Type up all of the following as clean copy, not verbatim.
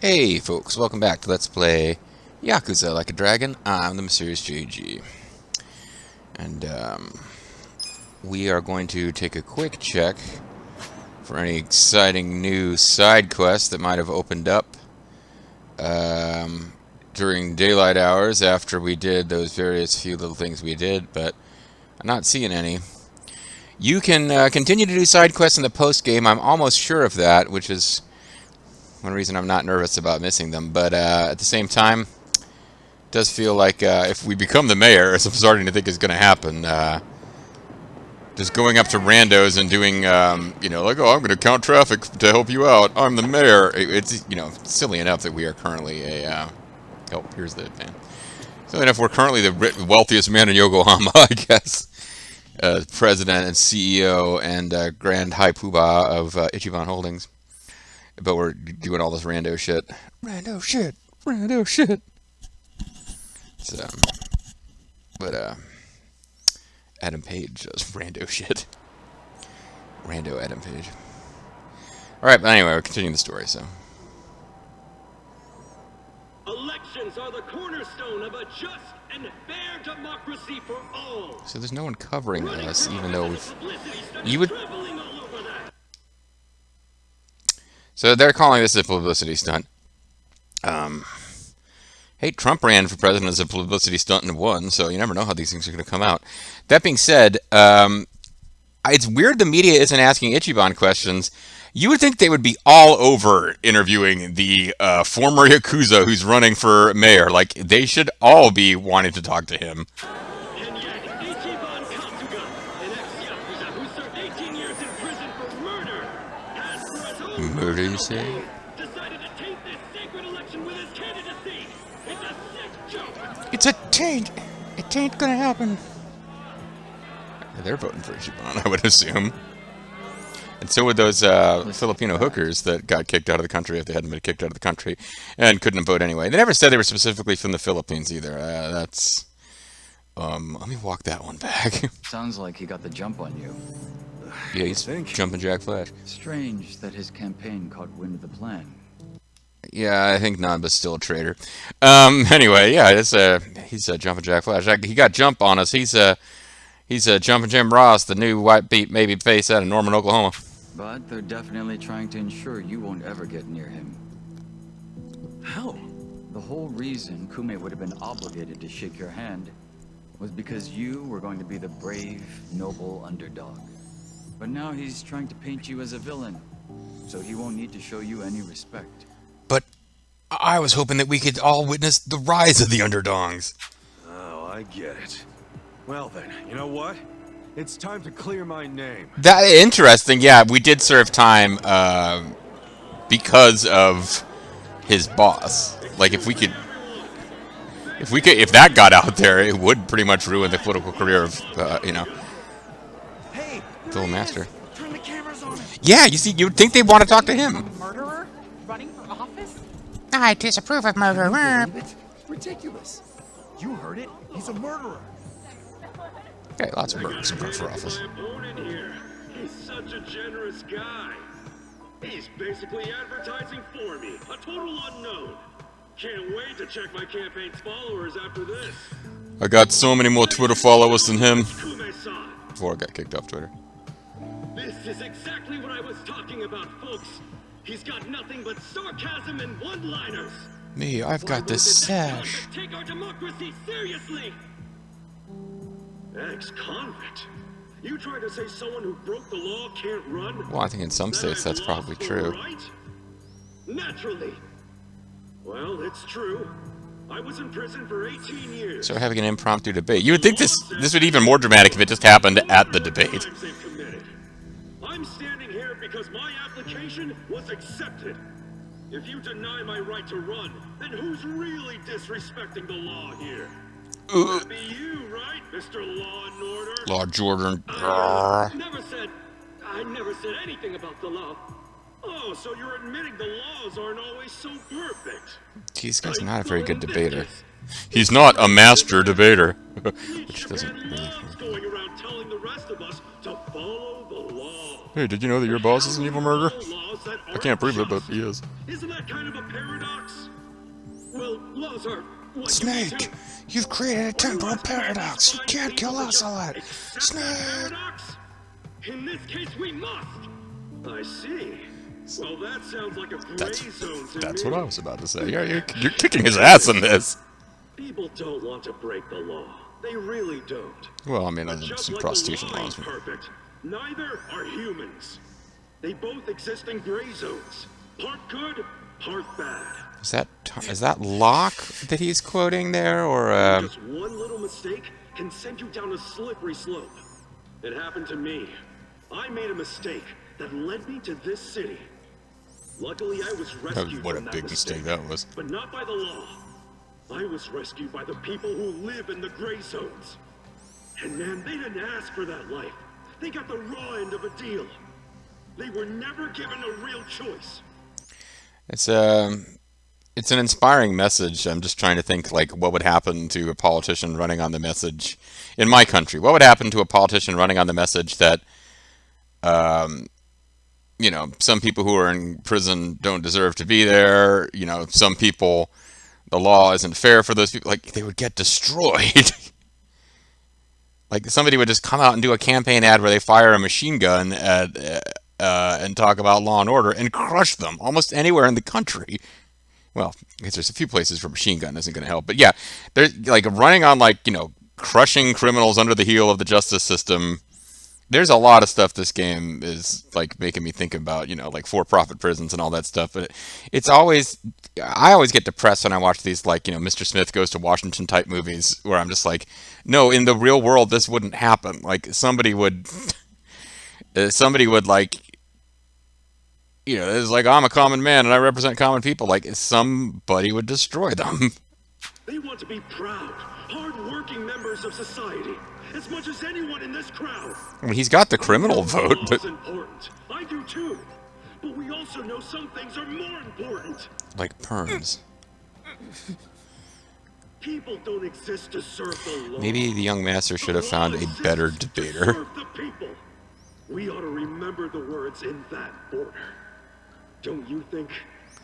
Hey folks, welcome back to Let's Play Yakuza Like a Dragon. I'm the Mysterious JG. And we are going to take a quick check for any exciting new side quests that might have opened up during daylight hours after we did those various few little things we did, but I'm not seeing any. You can continue to do side quests in the post-game, I'm almost sure of that, which is one reason I'm not nervous about missing them, but at the same time, it does feel like if we become the mayor, as I'm starting to think is going to happen, just going up to randos and doing, like, oh, I'm going to count traffic to help you out, I'm the mayor. It's, silly enough that we are currently a, oh, here's the van. Silly enough we're currently the wealthiest man in Yokohama, I guess. President and CEO and Grand High Poobah of Ichiban Holdings. But we're doing all this rando shit. Rando shit. Rando shit. So, but, Adam Page does rando shit. Rando Adam Page. Alright, but anyway, we're continuing the story, so. Elections are the cornerstone of a just and fair democracy for all. So there's no one covering us, even though we've... You would... So they're calling this a publicity stunt. Hey, Trump ran for president as a publicity stunt and won, so you never know how these things are going to come out. That being said, it's weird the media isn't asking Ichiban questions. You would think they would be all over interviewing the former Yakuza who's running for mayor. Like, they should all be wanting to talk to him. And yet, Ichiban Kasuga, an ex-Yakuza who served 18 years in prison for murder, has for his own Murder, you say? decided to taint this sacred election with his candidacy. It's a sick joke. It's a taint. It ain't gonna happen. They're voting for Ichiban, I would assume. And so would those Filipino hookers that got kicked out of the country if they hadn't been kicked out of the country and couldn't vote anyway. They never said they were specifically from the Philippines either. That's... let me walk that one back. Sounds like he got the jump on you. Yeah, he's jumping Jack Flash. Strange that his campaign caught wind of the plan. Yeah, I think Nanba's still a traitor. Anyway, yeah, he's jumping Jack Flash. He got jump on us. He's jumping Jim Ross, the new white beat maybe face out of Norman, Oklahoma. But they're definitely trying to ensure you won't ever get near him. How? The whole reason Kume would have been obligated to shake your hand was because you were going to be the brave, noble underdog. But now he's trying to paint you as a villain, so he won't need to show you any respect. But I was hoping that we could all witness the rise of the underdogs. Oh, I get it. Well then, you know what? It's time to clear my name. That interesting. Yeah, we did serve time because of his boss. Like if that got out there, it would pretty much ruin the political career of Hey, Phil Master. turn the cameras on. Yeah, you see, you'd think they'd want to talk to him. Murderer? Running for office? I disapprove of murder. It's ridiculous. You heard it. He's a murderer. Okay, lots of murders run for office. My opponent here. He's such a generous guy. He's basically advertising for me. A total unknown. Can't wait to check my campaign's followers after this. I got so many more Twitter followers than him Kume-san. before I got kicked off Twitter. This is exactly what I was talking about, folks. He's got nothing but sarcasm and one-liners. Me, I've got this sash. Take our democracy seriously. Ex-convict. You try to say someone who broke the law can't run? Well, I think in some states that's probably true. Right? Naturally. Well, it's true. I was in prison for 18 years. So we're having an impromptu debate. You would think this would be even more dramatic if it just happened at the debate. I'm standing here because my application was accepted. If you deny my right to run, then who's really disrespecting the law here? That'd be you, right, Mr. Law and Order? Lord Jordan. I never said anything about the law. Oh, so you're admitting the laws aren't always so perfect. This guy's not a very good debater. He's not a master debater. Each Which doesn't Japan really... loves going around telling the rest of us to follow the law. Hey, did you know that your But boss how is do an evil we murderer? follow laws that I aren't can't prove it, but just? he is. Isn't that kind of a paradox? Well, laws are what you need Snake, to. you've created a Are you temporal asking me if paradox. these You fine can't kill people to us just all. accept that Snake. paradox? In this case, we must. I see. Well, that sounds like a gray zone to That's me. what I was about to say. Yeah, you're kicking his ass in this. People don't want to break the law. They really don't. Well, I mean, But other than just some like prostitution the law laws. ain't perfect, neither are humans. They both exist in gray zones. Part good, part bad. Is that Locke that he's quoting there, or Just one little mistake can send you down a slippery slope. It happened to me. I made a mistake that led me to this city. Luckily, I was rescued what a from that big mistake that was. but not by the law. I was rescued by the people who live in the gray zones. And man, they didn't ask for that life. They got the raw end of a deal. They were never given a real choice. It's an inspiring message. I'm just trying to think like what would happen to a politician running on the message in my country. What would happen to a politician running on the message that some people who are in prison don't deserve to be there. Some people, the law isn't fair for those people. Like, they would get destroyed. Like, somebody would just come out and do a campaign ad where they fire a machine gun and talk about law and order and crush them almost anywhere in the country. Well, I guess there's a few places where machine gun isn't going to help. But yeah, they're like running on crushing criminals under the heel of the justice system. There's a lot of stuff this game is like making me think about, like for-profit prisons and all that stuff. But I always get depressed when I watch these Mr. Smith Goes to Washington type movies where I'm just like, no, in the real world this wouldn't happen. Like somebody would like, it's like I'm a common man and I represent common people. Like somebody would destroy them. They want to be proud, hard-working members of society, as much as anyone in this crowd. I mean, he's got the criminal vote, Law but is important. I do too. But we also know some things are more important. like perms. People don't exist to serve the law. Maybe the young master should have found a better debater. Serve the people. We ought to remember the words in that order. Don't you think,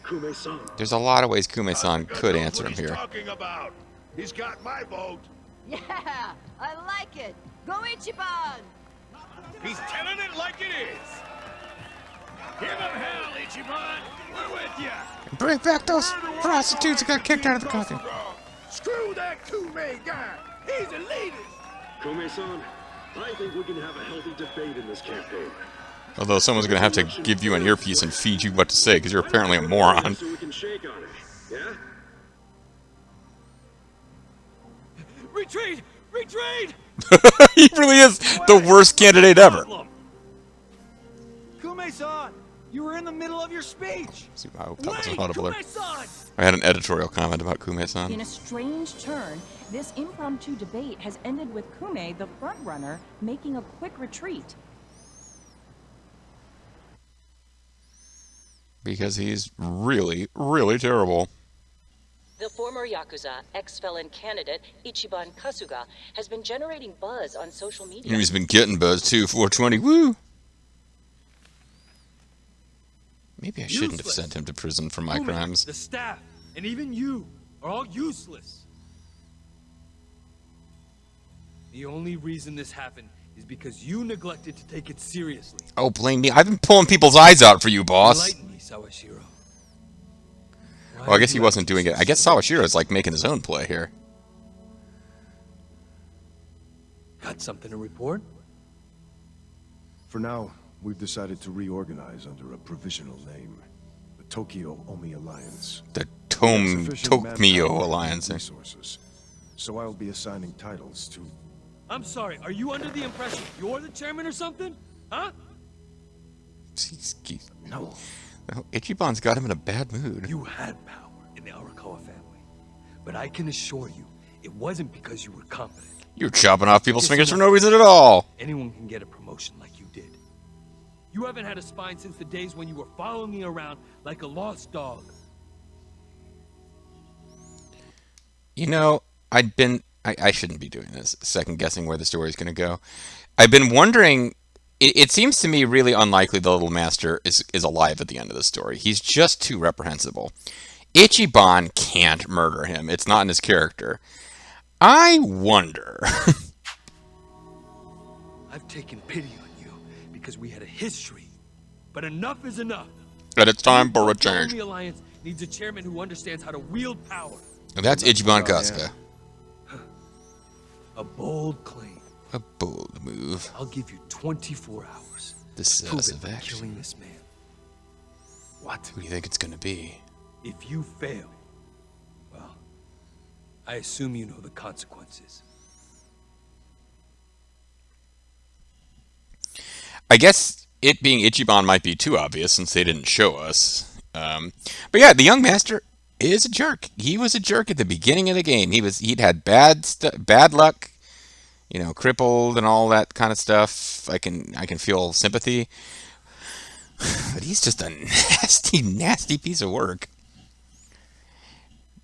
Kume-san? There's a lot of ways Kume-san could answer him here. Talking about. He's got my vote. Yeah, I like it. Go Ichiban! He's telling it like it is. Give him hell, Ichiban. We're with ya. Bring back those prostitutes that got kicked out of the country. Screw that Kume guy. He's a leader. Kume-san, I think we can have a healthy debate in this campaign. Although someone's going to have to give you an earpiece and feed you what to say, because you're apparently a moron. So we can shake on it, yeah? Retreat! Retreat! He really is the worst candidate ever. Kume-san, you were in the middle of your speech. See, I hope that wasn't audible there. Kume-san! I had an editorial comment about Kume-san. In a strange turn, this impromptu debate has ended with Kume, the frontrunner, making a quick retreat. Because he's really, really terrible. The former Yakuza ex-felon candidate Ichiban Kasuga has been generating buzz on social media. And he's been getting buzz too, 420, woo! Maybe I shouldn't have sent him to prison for my crimes. The staff, and even you, are all useless. The only reason this happened is because you neglected to take it seriously. Oh, blame me. I've been pulling people's eyes out for you, boss. Enlighten me, Sawashiro. Well, I guess he wasn't doing it. I guess Sawashiro's like making his own play here. Got something to report? For now, we've decided to reorganize under a provisional name. The Tokyo Omi Alliance. The Sufficient Tokmyo manpower Alliance. and resources. So I'll be assigning titles to... I'm sorry, are you under the impression you're the chairman or something? Huh? No. Ichiban's got him in a bad mood. You had power in the Arakawa family. But I can assure you, it wasn't because you were competent. You're chopping off people's fingers for no reason at all. Anyone can get a promotion like you did. You haven't had a spine since the days when you were following me around like a lost dog. You know, I shouldn't be doing this, second guessing where the story's going to go. I've been wondering. It seems to me really unlikely the little master is alive at the end of the story. He's just too reprehensible. Ichiban can't murder him. It's not in his character. I wonder. I've taken pity on you because we had a history. But enough is enough. That it's time for a The change. Army Alliance needs a chairman who understands how to wield power. And that's Ichiban Kasuga. A bold claim. A bold move. I'll give you 24 hours. Decisive Prove it by action. killing this man. What? Who do you think it's going to be? If you fail, well, I assume you know the consequences. I guess it being Ichiban might be too obvious since they didn't show us. But yeah, the young master is a jerk. He was a jerk at the beginning of the game. He'd had bad luck, you know, crippled and all that kind of stuff. I can feel sympathy. But he's just a nasty, nasty piece of work.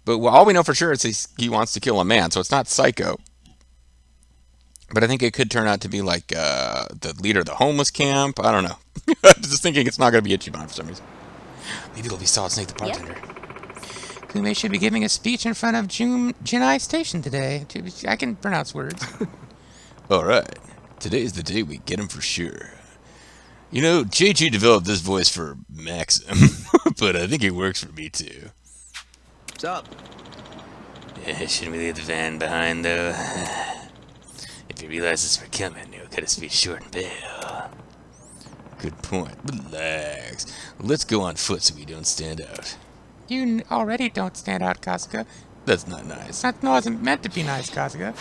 But all we know for sure is he wants to kill a man, so it's not Psycho. But I think it could turn out to be like the leader of the homeless camp. I don't know. I'm just thinking it's not going to be Ichiban for some reason. Maybe it'll be Solid Snake the bartender. Kume should be giving a speech in front of Jinai Station today. I can pronounce words. Alright. Today's the day we get him for sure. You know, JG developed this voice for Maxim, but I think it works for me too. What's up? Shouldn't we leave the van behind, though? If he realizes we're coming, he'll cut his feet short and bail. Good point. Relax. Let's go on foot so we don't stand out. You already don't stand out, Kasuga. That's not nice. That wasn't meant to be nice, Kasuga.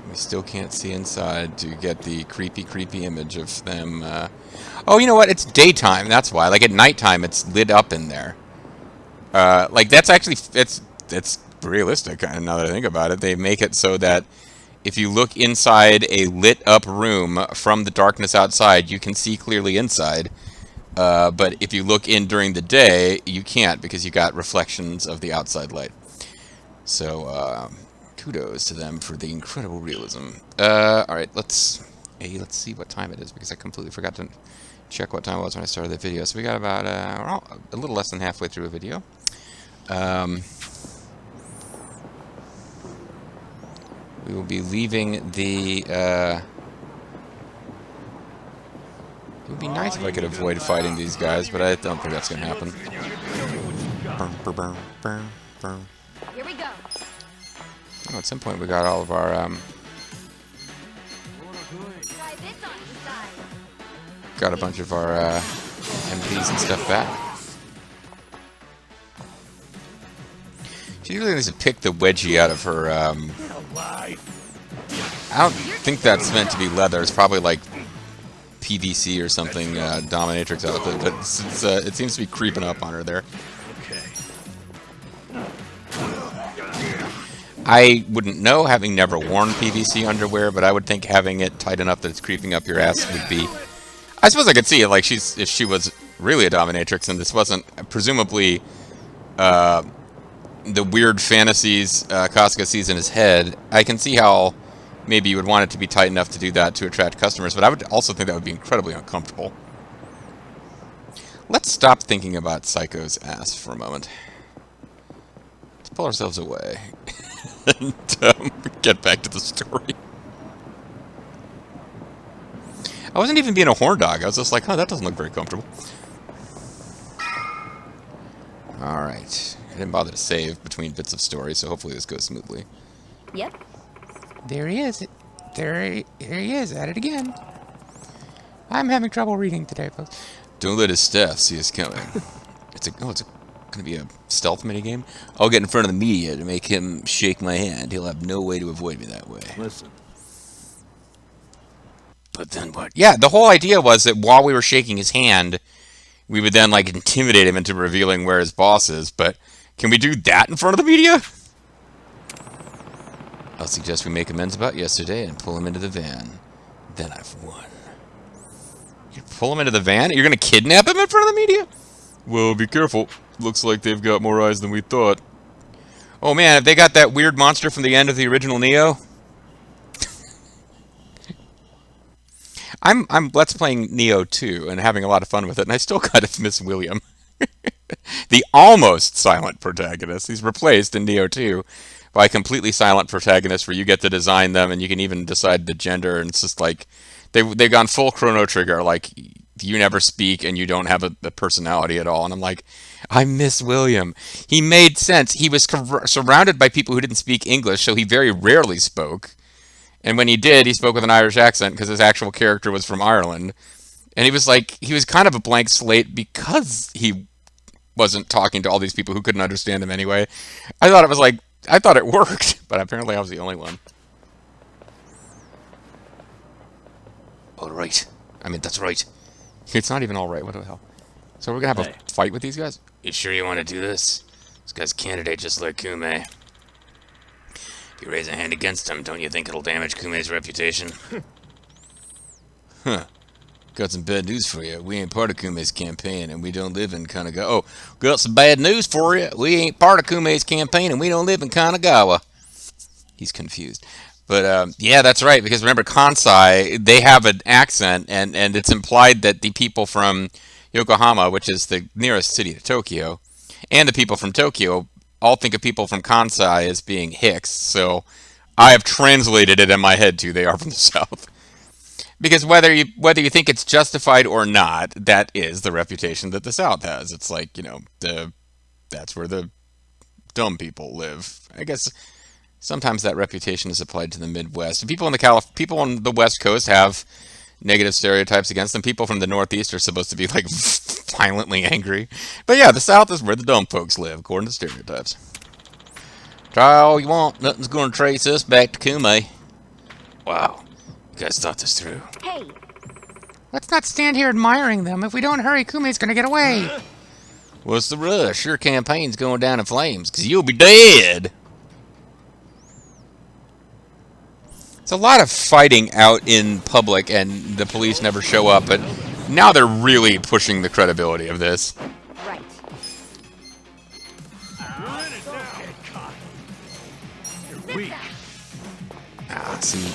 We still can't see inside to get the creepy, creepy image of them. Oh, you know what? It's daytime. That's why. Like at nighttime, it's lit up in there. Like that's actually it's realistic. Kind of now that I think about it, they make it so that if you look inside a lit up room from the darkness outside, you can see clearly inside. But if you look in during the day, you can't because you got reflections of the outside light. So kudos to them for the incredible realism. All right, let's see what time it is because I completely forgot to check what time it was when I started the video. So we got about a little less than halfway through a video. We will be leaving the. It would be nice if I could avoid fighting these guys, but I don't think that's going to happen. Here we go. Oh, at some point we got all of our Try this on the side. got a bunch of our MPs and stuff back. She really needs to pick the wedgie out of her. I don't think that's meant to be leather. It's probably like PVC or something, dominatrix outfit, but it seems to be creeping up on her there. I wouldn't know, having never worn PVC underwear, but I would think having it tight enough that it's creeping up your ass would be. I suppose I could see it, like if she was really a dominatrix, and this wasn't presumably the weird fantasies Kasuga sees in his head. I can see how maybe you would want it to be tight enough to do that to attract customers, but I would also think that would be incredibly uncomfortable. Let's stop thinking about Psycho's ass for a moment. Let's pull ourselves away and get back to the story. I wasn't even being a horn dog. I was just like, oh, that doesn't look very comfortable. Alright. I didn't bother to save between bits of story, so hopefully this goes smoothly. Yep. There he is. There he is, at it again. I'm having trouble reading today, folks. Don't let his staff see us coming. It's gonna be a stealth minigame. I'll get in front of the media to make him shake my hand. He'll have no way to avoid me that way. Listen. But then what? Yeah, the whole idea was that while we were shaking his hand, we would then like intimidate him into revealing where his boss is. But can we do that in front of the media? I'll suggest we make amends about yesterday and pull him into the van. Then I've won. You pull him into the van? You're gonna kidnap him in front of the media? Well, be careful. Looks like they've got more eyes than we thought. Oh man, have they got that weird monster from the end of the original Neo? I'm let's playing Neo 2 and having a lot of fun with it, and I still kind of miss William. The almost silent protagonist. He's replaced in Neo 2 by a completely silent protagonist where you get to design them and you can even decide the gender, and it's just like they've gone full Chrono Trigger, like you never speak and you don't have a personality at all. And I'm like, I miss William. He made sense. He was surrounded by people who didn't speak English, so he very rarely spoke. And when he did, he spoke with an Irish accent because his actual character was from Ireland. And he was kind of a blank slate because he wasn't talking to all these people who couldn't understand him anyway. I thought it worked, but apparently I was the only one. All right. I mean, that's right. It's not even all right. What the hell? So we're going to have a fight with these guys? You sure you want to do this? This guy's a candidate just like Kume. If you raise a hand against him, don't you think it'll damage Kume's reputation? Huh. Got some bad news for you. We ain't part of Kume's campaign, and we don't live in Kanagawa. Oh, got some bad news for you. We ain't part of Kume's campaign, and we don't live in Kanagawa. He's confused. But, yeah, that's right, because remember, Kansai, they have an accent, and it's implied that the people from Yokohama, which is the nearest city to Tokyo, and the people from Tokyo all think of people from Kansai as being Hicks, so I have translated it in my head to they are from the South. Because whether you think it's justified or not, that is the reputation that the South has. It's like, that's where the dumb people live. I guess sometimes that reputation is applied to the Midwest. People on the West Coast have negative stereotypes against them. People from the Northeast are supposed to be like violently angry. But yeah, the South is where the dumb folks live, according to stereotypes. Try all you want. Nothing's going to trace us back to Kume. Wow. You guys thought this through. Hey, Let's not stand here admiring them. If we don't hurry, Kume's gonna get away. What's the rush? Your campaign's going down in flames, because you'll be dead. It's a lot of fighting out in public, and the police never show up, but now they're really pushing the credibility of this. right. See.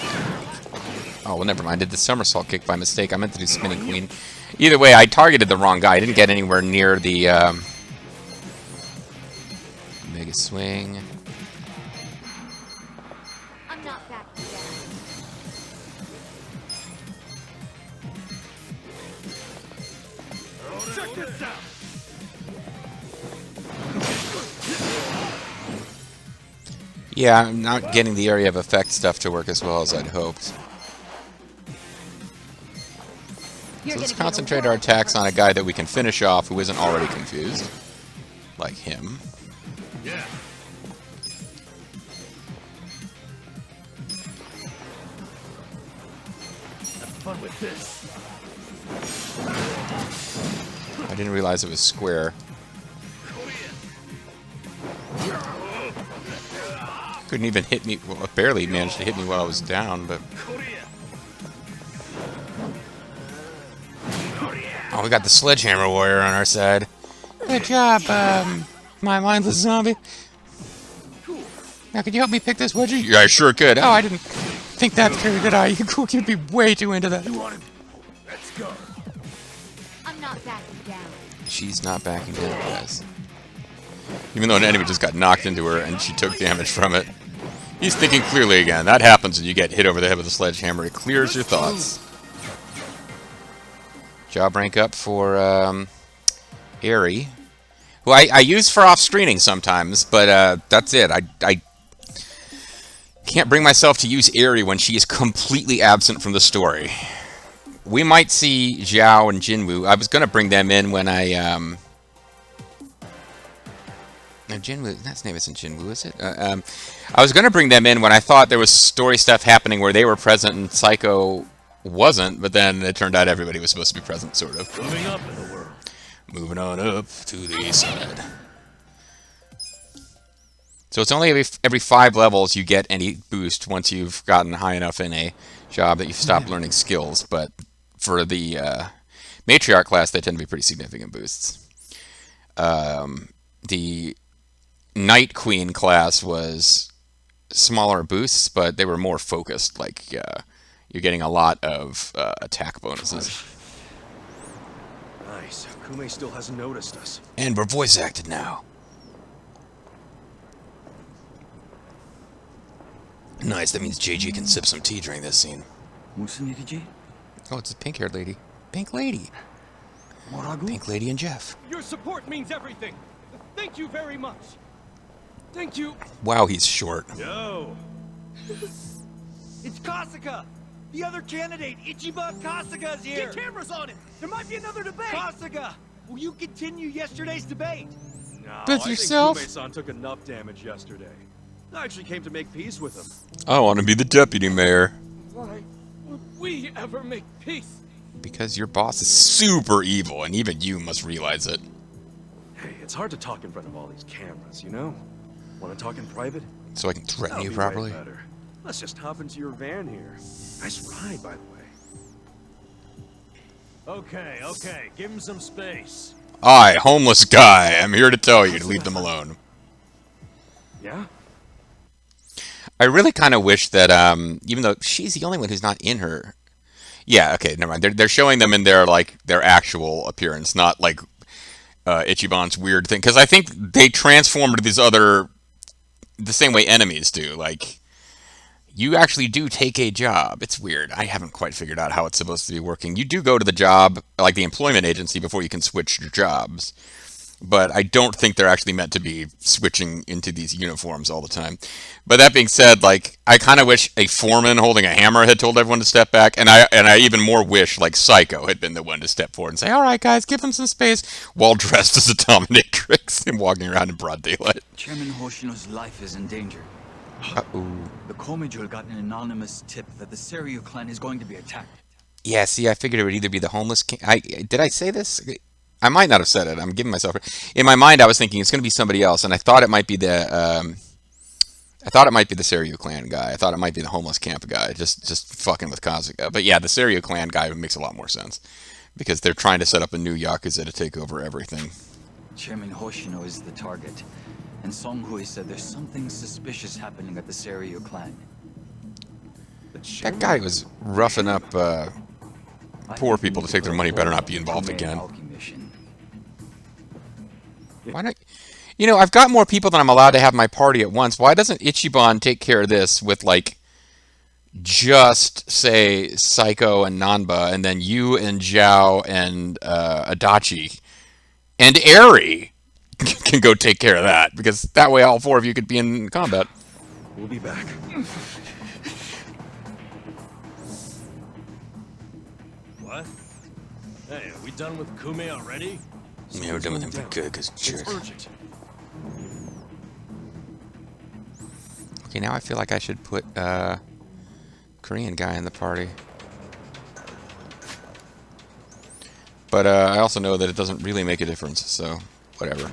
Oh, well, never mind. I did the somersault kick by mistake. I meant to do spinning queen. Either way, I targeted the wrong guy. I didn't get anywhere near the mega swing. I'm not backing down. Check this out. Yeah, I'm not getting the area of effect stuff to work as well as I'd hoped. So let's concentrate our attacks on a guy that we can finish off who isn't already confused. Like him. Yeah. Have fun with this. I didn't realize it was square. Couldn't even hit me. Well, it barely managed to hit me while I was down, but... Oh, we got the sledgehammer warrior on our side. Good job, my mindless zombie. Now, could you help me pick this wedgie? Yeah, I sure could. Oh, I didn't think that through, did I? You'd be way too into that. Let's go. I'm not backing down. She's not backing down, guys. Even though an enemy just got knocked into her and she took damage from it. He's thinking clearly again. That happens when you get hit over the head with a sledgehammer. It clears your thoughts. Job rank up for Aerie, who I use for off-screening sometimes, but that's it. I can't bring myself to use Aerie when she is completely absent from the story. We might see Zhao and Jinwoo. I was going to bring them in when I... No, Jinwoo, that name isn't Jinwoo, is it? I was going to bring them in when I thought there was story stuff happening where they were present and Psycho wasn't, but then it turned out everybody was supposed to be present, sort of. Moving up in the world. Moving on up to the east side. So it's only every 5 levels you get any boost once you've gotten high enough in a job that you've stopped learning skills, but for the matriarch class, they tend to be pretty significant boosts. The Night Queen class was smaller boosts, but they were more focused. Like you're getting a lot of attack bonuses. Nice. Kume still hasn't noticed us. And we're voice acted now. Nice, that means JG can sip some tea during this scene. Oh, it's a pink-haired lady. Pink lady. Pink lady and Jeff. Your support means everything. Thank you very much. Thank you. Wow, he's short. Yo. It's Kasuga. The other candidate, Ichiban Kasuga's here. Get cameras on him. There might be another debate. Kasuga, will you continue yesterday's debate? No, With I yourself? think Kume-san took enough damage yesterday. I actually came to make peace with him. I want to be the deputy mayor. Why would we ever make peace? Because your boss is super evil, and even you must realize it. Hey, it's hard to talk in front of all these cameras, you know? Want to talk in private? So I can threaten That'll you be properly? way better. Let's just hop into your van here. Nice ride, by the way. Okay, give him some space. I, homeless guy, am here to tell you to leave them alone. Yeah? I really kind of wish that, even though she's the only one who's not in her... Yeah, okay, never mind. They're showing them in their, like, their actual appearance, not, like, Ichiban's weird thing. Because I think they transformed these other... the same way enemies do. Like, you actually do take a job. It's weird. I haven't quite figured out how it's supposed to be working. You do go to the job, like the employment agency, before you can switch your jobs. But I don't think they're actually meant to be switching into these uniforms all the time. But that being said, like, I kind of wish a foreman holding a hammer had told everyone to step back, and I even more wish, like, Psycho had been the one to step forward and say, "All right, guys, give him some space," while dressed as a dominatrix and walking around in broad daylight. Chairman Hoshino's life is in danger. Uh-oh. The Komijul got an anonymous tip that the Seiryu clan is going to be attacked. Yeah, see, I figured it would either be the homeless king. Did I say this? I might not have said it. I'm giving myself... In my mind, I was thinking it's going to be somebody else, and I thought it might be the... I thought it might be the Seiryu clan guy. I thought it might be the homeless camp guy, just fucking with Kasuga. But yeah, the Seiryu clan guy makes a lot more sense, because they're trying to set up a new Yakuza to take over everything. Chairman Hoshino is the target, and Songhui said there's something suspicious happening at the Seiryu clan. That guy was roughing up poor people to take their money. Better not be involved again. Why not? You know, I've got more people than I'm allowed to have my party at once. Why doesn't Ichiban take care of this with, like, just, say, Psycho and Nanba, and then you and Zhao and Adachi and Eri can go take care of that? Because that way all four of you could be in combat. We'll be back. What? Hey, are we done with Kume already? Yeah, we're done with him for good, because jerk. It's urgent. Okay, now I feel like I should put Korean guy in the party. But I also know that it doesn't really make a difference, so whatever.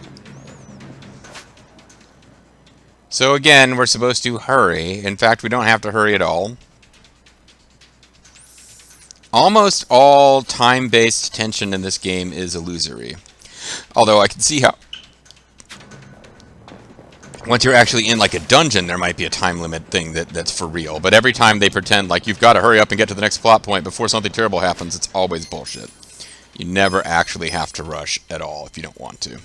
So again, we're supposed to hurry. In fact, we don't have to hurry at all. Almost all time-based tension in this game is illusory. Although I can see how... once you're actually in, like, a dungeon, there might be a time limit thing that's for real. But every time they pretend, like, you've got to hurry up and get to the next plot point before something terrible happens, it's always bullshit. You never actually have to rush at all if you don't want to.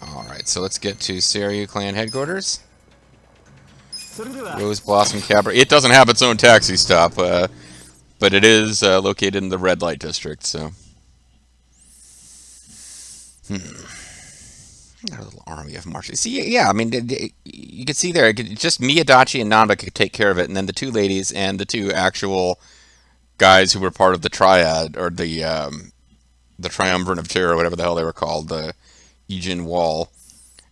Alright, so let's get to Seiryu Clan headquarters. Rose Blossom Cabaret. It doesn't have its own taxi stop, but it is located in the red light district, so... Got a little army of marshals. See, yeah, I mean, you can see there, just Miyadachi and Nanda could take care of it, and then the two ladies and the two actual guys who were part of the triad, or the triumvirate of terror, whatever the hell they were called, the Ijin Wall.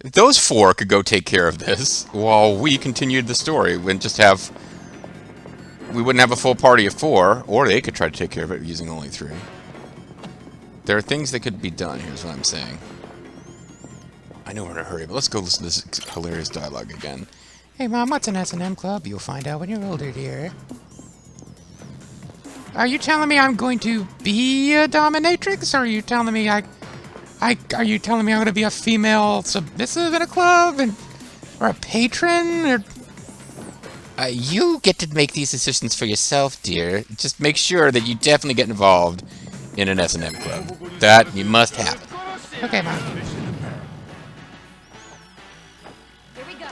Those four could go take care of this while we continued the story. We wouldn't have a full party of four, or they could try to take care of it using only three. There are things that could be done, here's what I'm saying. I know we're in a hurry, but let's go listen to this hilarious dialogue again. Hey, Mom, what's an S&M club? You'll find out when you're older, dear. Are you telling me I'm going to be a dominatrix, or are you telling me are you telling me I'm going to be a female submissive in a club, or a patron, or? You get to make these decisions for yourself, dear. Just make sure that you definitely get involved in an S&M club. That you must have. Okay, Mom. Here we go.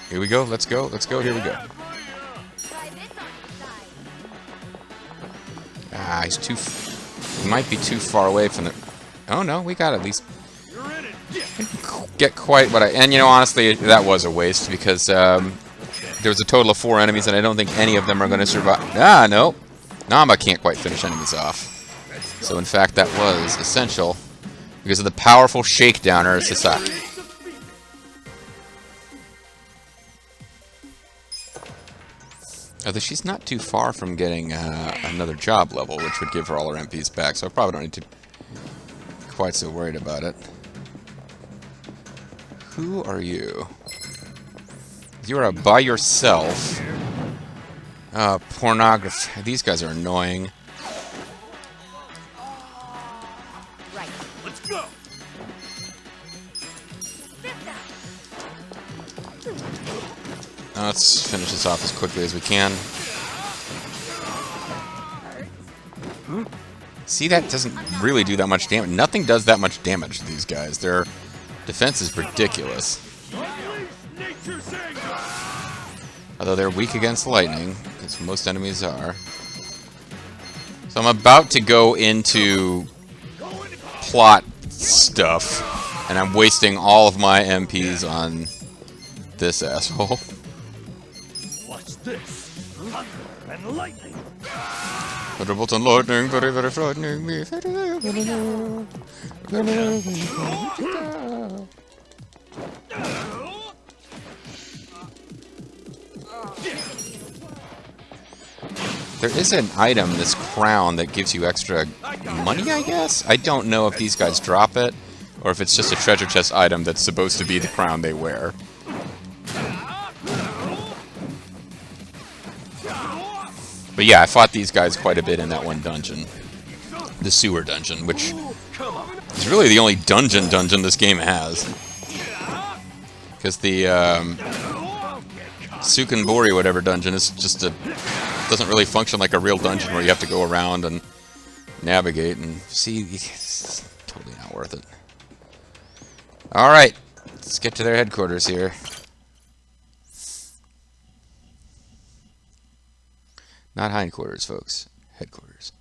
Here we go. Let's go. Let's go. Here we go. Try this on the side. Ah, he's too... He might be too far away from the... Oh, no. We got at least... Get quite what I... And, you know, honestly, that was a waste, because there was a total of 4 enemies, and I don't think any of them are going to survive. Ah, no. Nama can't quite finish enemies off. So, in fact, that was essential because of the powerful shakedowner Sasaki. Although she's not too far from getting another job level, which would give her all her MPs back, so I probably don't need to be quite so worried about it. Who are you? You are by yourself. Pornography. These guys are annoying. Right. Let's go. Let's finish this off as quickly as we can. See, that doesn't really do that much damage. Nothing does that much damage to these guys. Their defense is ridiculous. Although they're weak against lightning, as most enemies are. So I'm about to go into plot stuff, and I'm wasting all of my MPs on this asshole. Watch this. Thunder and lightning. Thunderbolt and lightning, very, very frightening me. There is an item, this crown, that gives you extra money, I guess? I don't know if these guys drop it, or if it's just a treasure chest item that's supposed to be the crown they wear. But yeah, I fought these guys quite a bit in that one dungeon. The sewer dungeon, which is really the only dungeon this game has. Because the Sukanbori whatever dungeon is just a... doesn't really function like a real dungeon where you have to go around and navigate and see. It's totally not worth it. Alright, let's get to their headquarters here. Not hindquarters, folks. Headquarters.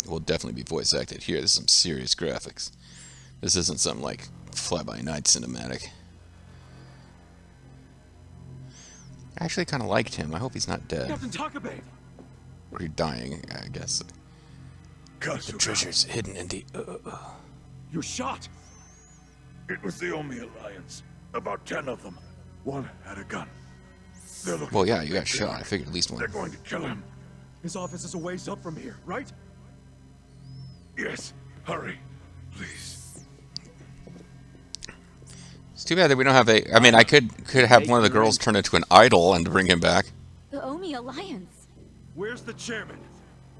Will definitely be voice acted here. There's some serious graphics. This isn't some like fly-by-night cinematic. I actually kind of liked him. I hope he's not dead. Captain Takabe. Or he's dying, I guess. The treasure's hidden in the... You're shot. It was the Omi Alliance. About 10 of them. One had a gun. They're looking Well, yeah, you got shot. I figured at least one. They're going to kill him. His office is a ways up from here, right? Yes. Hurry. Please. It's too bad that we don't have a... I mean, I could have one of the girls turn into an idol and bring him back. The Omi Alliance. Where's the chairman?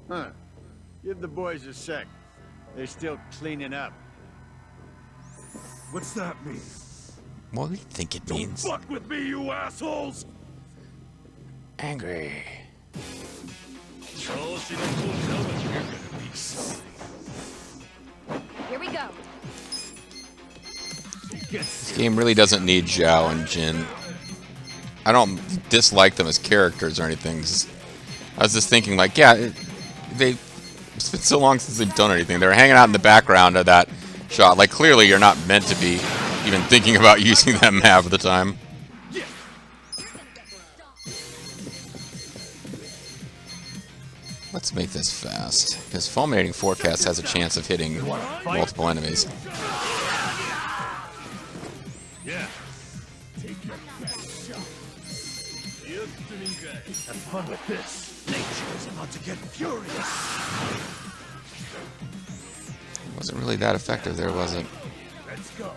Huh. Give the boys a sec. They're still cleaning up. What's that mean? What do you think it means? Don't fuck with me, you assholes! Angry. Here we go. This game really doesn't need Zhao and Jin. I don't dislike them as characters or anything. I was just thinking, like, yeah, it's been so long since they've done anything. They were hanging out in the background of that shot. Like, clearly you're not meant to be even thinking about using them half of the time. Let's make this fast, because Fulminating Forecast has a chance of hitting multiple enemies. Yeah. Have fun with this. Nature is about to get furious. Wasn't really that effective there, was it? Let's go.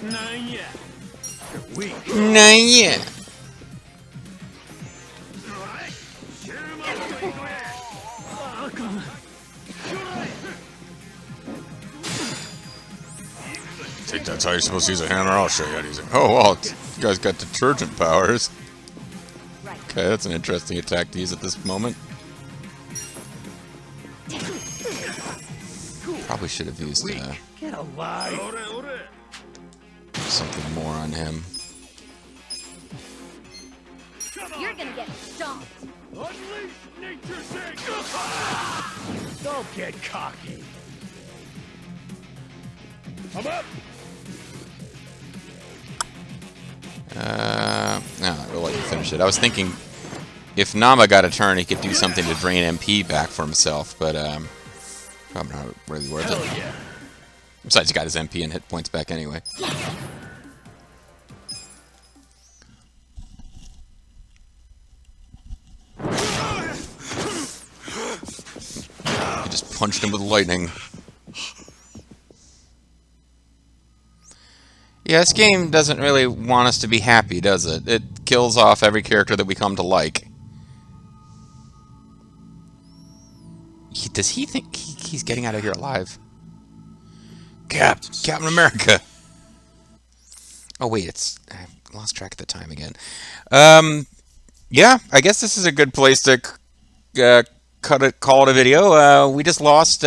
Not yet. You're weak. Nah, yeah. Think that's how you're supposed to use a hammer? I'll show you how to use it. Oh, well, you guys got detergent powers. Okay, that's an interesting attack to use at this moment. Probably should have used Get alive. something more on him. You're gonna get stomped. Unleash nature's anger. Don't get cocky. I'm up. No, we'll let you finish it. I was thinking if Nama got a turn, he could do something to drain MP back for himself, but probably not really worth it. Yeah. Besides, he got his MP and hit points back anyway. He just punched him with lightning. Yeah, this game doesn't really want us to be happy, does it? It kills off every character that we come to like. Does he think he's getting out of here alive? Captain America! Oh wait, I lost track of the time again. Yeah, I guess this is a good place to call it a video. We just lost...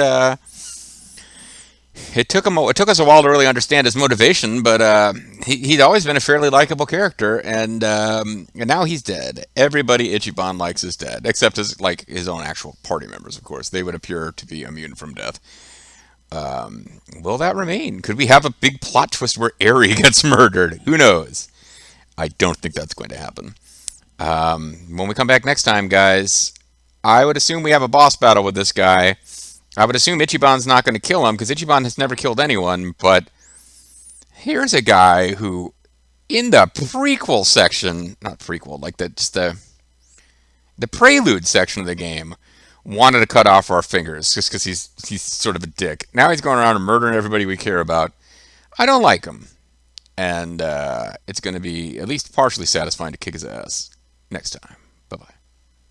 It took us a while to really understand his motivation, but he'd always been a fairly likable character, and now he's dead. Everybody Ichiban likes is dead, except his own actual party members, of course. They would appear to be immune from death. Will that remain? Could we have a big plot twist where Eri gets murdered? Who knows? I don't think that's going to happen. When we come back next time, guys, I would assume we have a boss battle with this guy. I would assume Ichiban's not going to kill him, because Ichiban has never killed anyone, but here's a guy who, in the prequel section, not prequel, like the prelude section of the game, wanted to cut off our fingers, just because he's sort of a dick. Now he's going around and murdering everybody we care about. I don't like him. And it's going to be at least partially satisfying to kick his ass next time. Bye-bye.